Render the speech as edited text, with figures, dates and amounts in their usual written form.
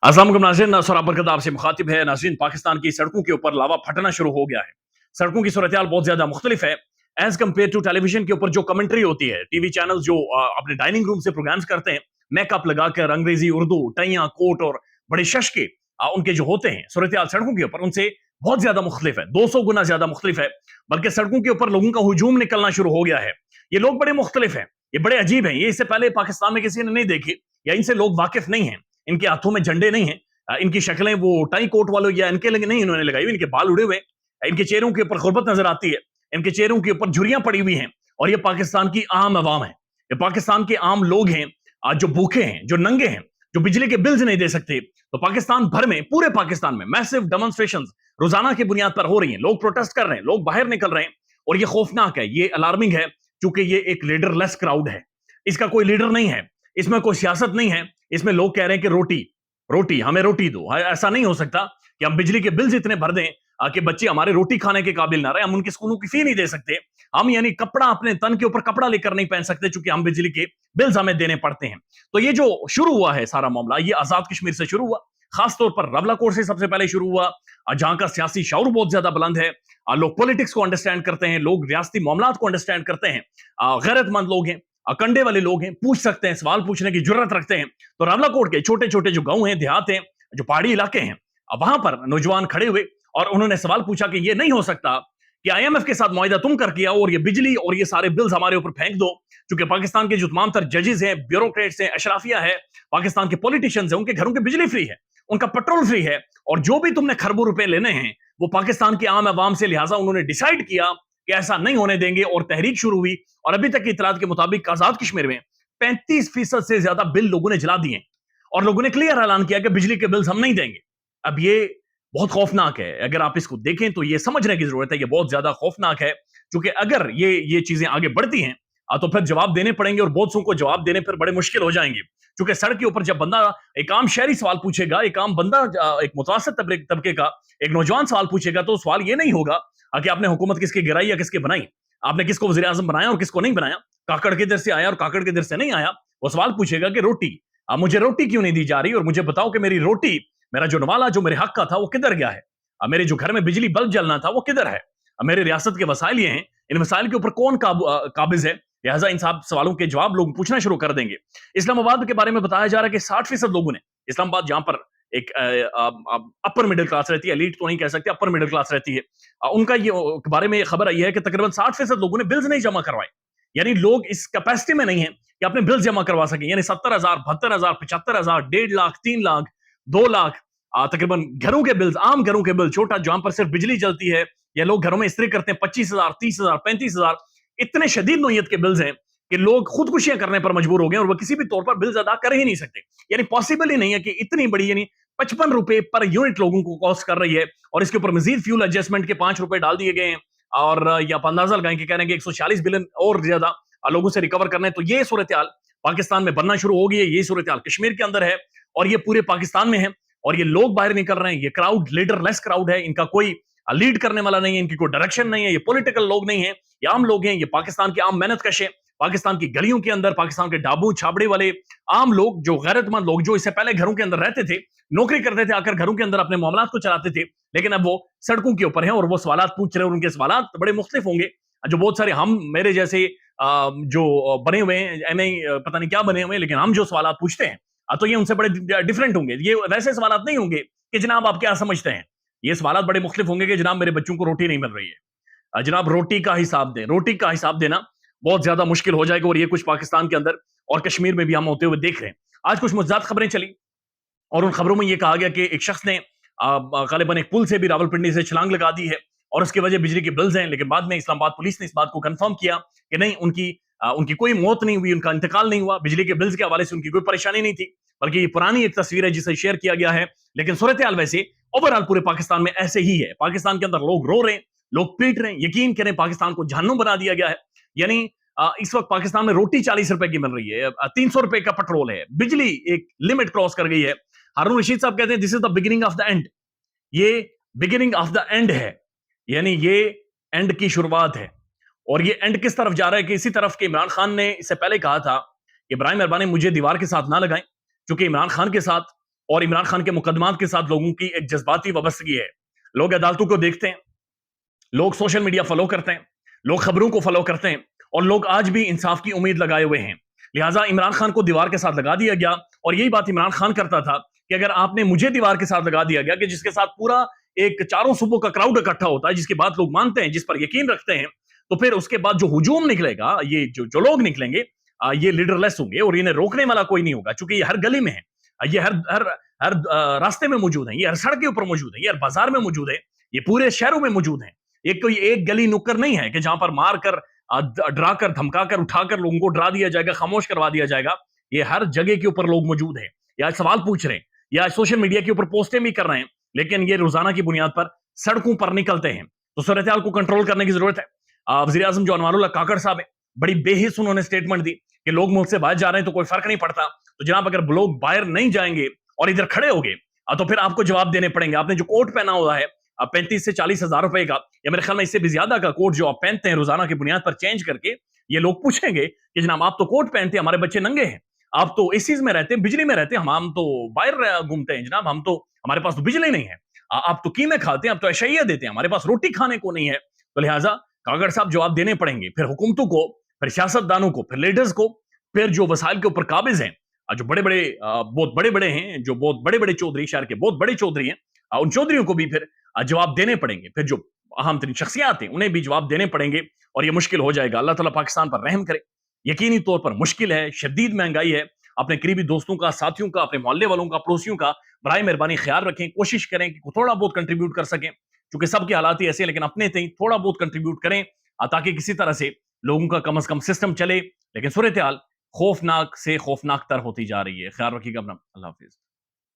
अस्सलाम वालेकुम नाज़रीन, सर बरकत आपसे मुखातिब है। नाज़रीन, पाकिस्तान की सड़कों के ऊपर लावा फटना शुरू हो गया है। सड़कों की सूरत-ए-हाल बहुत ज़्यादा मुख्तलिफ है एज़ कम्पेयर टू टेलीविज़न के ऊपर जो कमेंट्री होती है। टीवी चैनल जो अपने डाइनिंग रूम से प्रोग्राम्स करते हैं, मेकअप लगाकर अंग्रेज़ी, उर्दू, टाइयाँ, कोट और बड़े शश के उनके जो होते हैं, सूरत-ए-हाल सड़कों के ऊपर उनसे बहुत ज़्यादा मुख्तलिफ है, 200 गुना ज़्यादा मुख्तलिफ है। बल्कि सड़कों के ऊपर लोगों का हुजूम निकलना शुरू हो गया है। ये लोग बड़े मुख्तलिफ हैं, ये बड़े अजीब हैं, ये इससे पहले पाकिस्तान में किसी ने नहीं देखे या इनसे लोग वाकिफ नहीं हैं। इनके हाथों में झंडे नहीं हैं, इनकी शक्लें वो टाई कोट वालों या इनके लगे नहीं इन्होंने लगाई हुई, इनके बाल उड़े हुए, इनके चेहरों के ऊपर गुर्बत नजर आती है, इनके चेहरों के ऊपर झुर्रियां पड़ी हुई हैं। और ये पाकिस्तान की आम आवाम है, ये पाकिस्तान के आम लोग हैं, जो भूखे हैं, जो नंगे हैं, जो बिजली के बिल्स नहीं दे सकते। तो पाकिस्तान भर में, पूरे पाकिस्तान में मैसिव डेमोन्स्ट्रेशन रोजाना की बुनियाद पर हो रही हैं, लोग प्रोटेस्ट कर रहे हैं, लोग बाहर निकल रहे हैं। और ये खौफनाक है, ये अलार्मिंग है, क्योंकि ये एक लीडरलेस क्राउड है। इसका कोई लीडर नहीं है, इसमें कोई सियासत नहीं है। इसमें लोग कह रहे हैं कि रोटी रोटी हमें रोटी दो। ऐसा नहीं हो सकता कि हम बिजली के बिल्स इतने भर दें कि बच्चे हमारे रोटी खाने के काबिल ना रहे, हम उनके स्कूलों की फी नहीं दे सकते, हम यानी कपड़ा अपने तन के ऊपर कपड़ा लेकर नहीं पहन सकते, चूंकि हम बिजली के बिल्स हमें देने पड़ते हैं। तो ये जो शुरू हुआ है सारा मामला, ये आजाद कश्मीर से शुरू हुआ, खासतौर पर रवलाकोट से सबसे पहले शुरू हुआ, जहां का सियासी शऊर बहुत ज्यादा बुलंद है। लोग पॉलिटिक्स को अंडरस्टैंड करते हैं, लोग रियासती मामलात को अंडरस्टैंड करते हैं, गैरतमंद लोग हैं, कंडे वाले लोग हैं, पूछ सकते हैं, सवाल पूछने की जुर्रत रखते हैं। तो रावलाकोट के छोटे छोटे जो गांव हैं, देहात हैं, जो पहाड़ी इलाके हैं, वहां पर नौजवान खड़े हुए और उन्होंने सवाल पूछा कि ये नहीं हो सकता कि आईएमएफ के साथ मुआहिदा तुम कर किया और ये बिजली और ये सारे बिल्स हमारे ऊपर फेंक दो, क्योंकि पाकिस्तान के जो तमाम तर जजेस हैं, ब्यूरोक्रेट्स हैं, अशराफिया है, पाकिस्तान के पॉलिटिशियंस हैं, उनके घरों की बिजली फ्री है, उनका पेट्रोल फ्री है, और जो भी तुमने खरबों रुपए लेने हैं वो पाकिस्तान की आम आवाम से, लिहाजा उन्होंने डिसाइड किया कि ऐसा नहीं होने देंगे और तहरीक शुरू हुई। और अभी तक की इतलात के मुताबिक आजाद कश्मीर में 35% से ज्यादा बिल लोगों ने जला दिए और लोगों ने क्लियर ऐलान किया कि बिजली के बिल्स हम नहीं देंगे। अब ये बहुत खौफनाक है, अगर आप इसको देखें तो ये समझने की जरूरत है, ये बहुत ज्यादा खौफनाक है, क्योंकि अगर ये चीजें आगे बढ़ती हैं तो फिर जवाब देने पड़ेंगे और बहुत सौ को जवाब देने फिर बड़े मुश्किल हो जाएंगे। क्योंकि सड़क के ऊपर जब बंदा, एक आम शहरी सवाल पूछेगा, एक आम बंदा, एक मुतासर तबके का एक नौजवान सवाल पूछेगा, तो सवाल ये नहीं होगा कि आपने हुकूमत किसकी गिराई या किसकी बनाई, आपने किसको वज़ीर आज़म बनाया और किसको नहीं बनाया, काकड़ के इधर से आया और काकड़ के इधर से नहीं आया। वो सवाल पूछेगा कि रोटी, मुझे रोटी क्यों नहीं दी जा रही, और मुझे बताओ कि मेरी रोटी, मेरा जो नवाला जो मेरे हक का था वो किधर गया है, मेरे जो घर में बिजली बल्ब जलना था वो किधर है, मेरे रियासत के वसाइल ये हैं, इन वसाइल के ऊपर कौन काबिज है। लिहाजा इन सब सवालों के जवाब लोग पूछना शुरू कर देंगे। इस्लामाबाद के बारे में बताया जा रहा है कि 60% लोगों ने, इस्लामाबाद जहां पर एक अपर मिडिल क्लास रहती है, एलीट तो नहीं कह सकते, अपर मिडिल क्लास रहती है, उनका ये के बारे में खबर आई है कि तकरीबन 60% लोगों ने बिल्स नहीं जमा करवाए। यानी लोग इस कैपेसिटी में नहीं है कि अपने बिल्स जमा करवा सकें। यानी 70,000, 72,000, 75,000, 1.5 लाख, 3 लाख, 2 लाख तकरीबन घरों के बिल्स, आम घरों के बिल, छोटा जहां पर सिर्फ बिजली जलती है या लोग घरों में इस्त्री करते हैं, 25,000, 30,000, 35,000, इतने शदीद नोयत के बिल्स हैं कि लोग खुदकुशियां करने पर मजबूर हो गए और वो किसी भी तौर पर बिल्स अदा कर ही नहीं सकते। यानी पॉसिबल ही नहीं है कि इतनी बड़ी, यानी 55 रुपए पर यूनिट लोगों को कॉस्ट कर रही है, और इसके ऊपर मजीद फ्यूल एडजस्टमेंट के 5 रुपए डाल दिए गए हैं, और या आप अंदाजा लगाएं कि कह रहे हैं कि 140 बिलियन और ज्यादा लोगों से रिकवर करना है। तो ये सूरत हाल पाकिस्तान में बनना शुरू हो गई है, ये सूरत हाल कश्मीर के अंदर है और ये पूरे पाकिस्तान में है। और ये लोग बाहर निकल रहे हैं, ये क्राउड लीडरलेस क्राउड है, इनका कोई लीड करने वाला नहीं है, इनकी कोई डायरेक्शन नहीं है, ये पॉलिटिकल लोग नहीं है, ये आम लोग हैं, ये पाकिस्तान के आम मेहनत कश है, पाकिस्तान की गलियों के अंदर, पाकिस्तान के डाबू छाबड़े वाले आम लोग, जो गैरतमंद लोग, जो इससे पहले घरों के अंदर रहते थे, नौकरी करते थे, आकर घरों के अंदर अपने मामलात को चलाते थे, लेकिन अब वो सड़कों के ऊपर हैं और वो सवालात पूछ रहे हैं, और उनके सवालात बड़े मुख्तलिफ होंगे। जो बहुत सारे हम मेरे जैसे जो बने हुए हैं, पता नहीं क्या बने हुए हैं, लेकिन हम जो सवालात पूछते हैं तो ये उनसे बड़े डिफरेंट होंगे। ये वैसे सवालात नहीं होंगे कि जनाब आप क्या समझते हैं, ये सवालात बड़े मुख्तलिफ होंगे कि जनाब मेरे बच्चों को रोटी नहीं मिल रही है, जनाब रोटी का हिसाब दें। रोटी का हिसाब देना बहुत ज्यादा मुश्किल हो जाएगा, और ये कुछ पाकिस्तान के अंदर और कश्मीर में भी हम होते हुए देख रहे हैं। आज कुछ मुज्जात खबरें चली और उन खबरों में यह कहा गया कि एक शख्स ने गालिबन एक पुल से भी रावलपिंडी से छलांग लगा दी है और उसकी वजह बिजली के बिल्स हैं। लेकिन बाद में इस्लामाबाद पुलिस ने इस बात को कंफर्म किया कि नहीं, उनकी कोई मौत नहीं हुई, उनका इंतकाल नहीं हुआ, बिजली के बिल्स के हवाले से उनकी कोई परेशानी नहीं थी, बल्कि ये पुरानी एक तस्वीर है जिसे शेयर किया गया है। लेकिन सूरत हाल वैसे ओवरऑल पूरे पाकिस्तान में ऐसे ही है। पाकिस्तान के अंदर लोग रो रहे हैं, लोग पीट रहे हैं, यकीन करें पाकिस्तान को जहन्नुम बना दिया गया है। यानी इस वक्त पाकिस्तान में रोटी 40 रुपए की मिल रही है, 300 रुपए का पेट्रोल है, बिजली एक लिमिट क्रॉस कर गई है। हारून रशीद साहब कहते हैं this is the beginning of the end, ये बिगिनिंग ऑफ द एंड है, यानी ये एंड की शुरुआत है। और ये एंड किस तरफ जा रहा है कि इसी तरफ के इमरान खान ने इससे पहले कहा था कि इब्राहिम मेहरबानी मुझे दीवार के साथ ना लगाएं, क्योंकि इमरान खान के साथ اور عمران خان کے مقدمات کے ساتھ لوگوں کی ایک جذباتی وابستگی ہے. لوگ عدالتوں کو دیکھتے ہیں, لوگ سوشل میڈیا فالو کرتے ہیں, لوگ خبروں کو فالو کرتے ہیں, اور لوگ آج بھی انصاف کی امید لگائے ہوئے ہیں. لہٰذا عمران خان کو دیوار کے ساتھ لگا دیا گیا, اور یہی بات عمران خان کرتا تھا کہ اگر آپ نے مجھے دیوار کے ساتھ لگا دیا گیا, کہ جس کے ساتھ پورا ایک چاروں صوبوں کا کراؤڈ اکٹھا ہوتا ہے, جس کی بات لوگ مانتے ہیں, جس پر یقین رکھتے ہیں, تو پھر اس کے بعد جو ہجوم نکلے گا, یہ جو لوگ نکلیں گے, یہ لیڈر لیس ہوں گے, اور انہیں روکنے والا کوئی نہیں ہوگا, چونکہ یہ ہر گلی میں ہے, یہ ہر راستے میں موجود ہیں, یہ ہر سڑک کے اوپر موجود ہیں, یہ ہر بازار میں موجود ہے, یہ پورے شہروں میں موجود ہیں. ایک کوئی ایک گلی نکر نہیں ہے کہ جہاں پر مار کر, ڈرا کر, دھمکا کر, اٹھا کر لوگوں کو ڈرا دیا جائے گا, خاموش کروا دیا جائے گا. یہ ہر جگہ کے اوپر لوگ موجود ہیں, یا سوال پوچھ رہے ہیں, یا سوشل میڈیا کے اوپر پوسٹیں بھی کر رہے ہیں, لیکن یہ روزانہ کی بنیاد پر سڑکوں پر نکلتے ہیں. تو صورتحال کو کنٹرول کرنے کی ضرورت ہے. وزیر اعظم جو انوار اللہ کاکڑ صاحب ہیں, بڑی بے حس انہوں نے سٹیٹمنٹ دی کہ لوگ ملک سے باہر جا رہے ہیں تو کوئی فرق نہیں پڑتا. تو جناب اگر لوگ باہر نہیں جائیں گے اور ادھر کھڑے ہو گئے, تو پھر آپ کو جواب دینے پڑیں گے. آپ نے جو کوٹ پہنا ہوا ہے 35 سے 40 ہزار روپے کا, یا میرے خیال میں اس سے بھی زیادہ کا کوٹ جو آپ پہنتے ہیں روزانہ کی بنیاد پر چینج کر کے, یہ لوگ پوچھیں گے کہ جناب آپ تو کوٹ پہنتے ہیں, ہمارے بچے ننگے ہیں, آپ تو اے سیز میں رہتے ہیں, بجلی میں رہتے ہیں, ہم تو باہر گھومتے ہیں جناب, ہمارے پاس تو بجلی نہیں ہے, آپ تو قیمے کھاتے ہیں, آپ تو اشیاء دیتے ہیں, ہمارے پاس روٹی کھانے کو نہیں ہے. تو لہٰذا کاکڑ صاحب جواب دینے پڑیں گے, پھر حکومتوں کو, پھر سیاست دانوں کو, پھر لیڈرز کو, پھر جو وسائل کے اوپر قابض ہیں, جو بڑے بڑے بہت بڑے بڑے ہیں, جو بہت بڑے بڑے چودھری, شہر کے بہت بڑے چودھری ہیں, ان چودھریوں کو بھی پھر جواب دینے پڑیں گے. پھر جو اہم ترین شخصیات ہیں انہیں بھی جواب دینے پڑیں گے, اور یہ مشکل ہو جائے گا. اللہ تعالیٰ پاکستان پر رحم کرے. یقینی طور پر مشکل ہے, شدید مہنگائی ہے. اپنے قریبی دوستوں کا, ساتھیوں کا, اپنے محلے والوں کا, پڑوسیوں کا برائے مہربانی خیال رکھیں. کوشش کریں کہ تھوڑا بہت کنٹریبیوٹ کر سکیں, چونکہ سب کے حالات ہی ایسے ہیں, لیکن اپنے تئیں تھوڑا بہت کنٹریبیوٹ کریں, تاکہ کسی طرح سے لوگوں کا کم از کم سسٹم چلے. لیکن صورتحال خوفناک سے خوفناک تر ہوتی جا رہی ہے. خیال رکھیے گا اپنا. اللہ حافظ.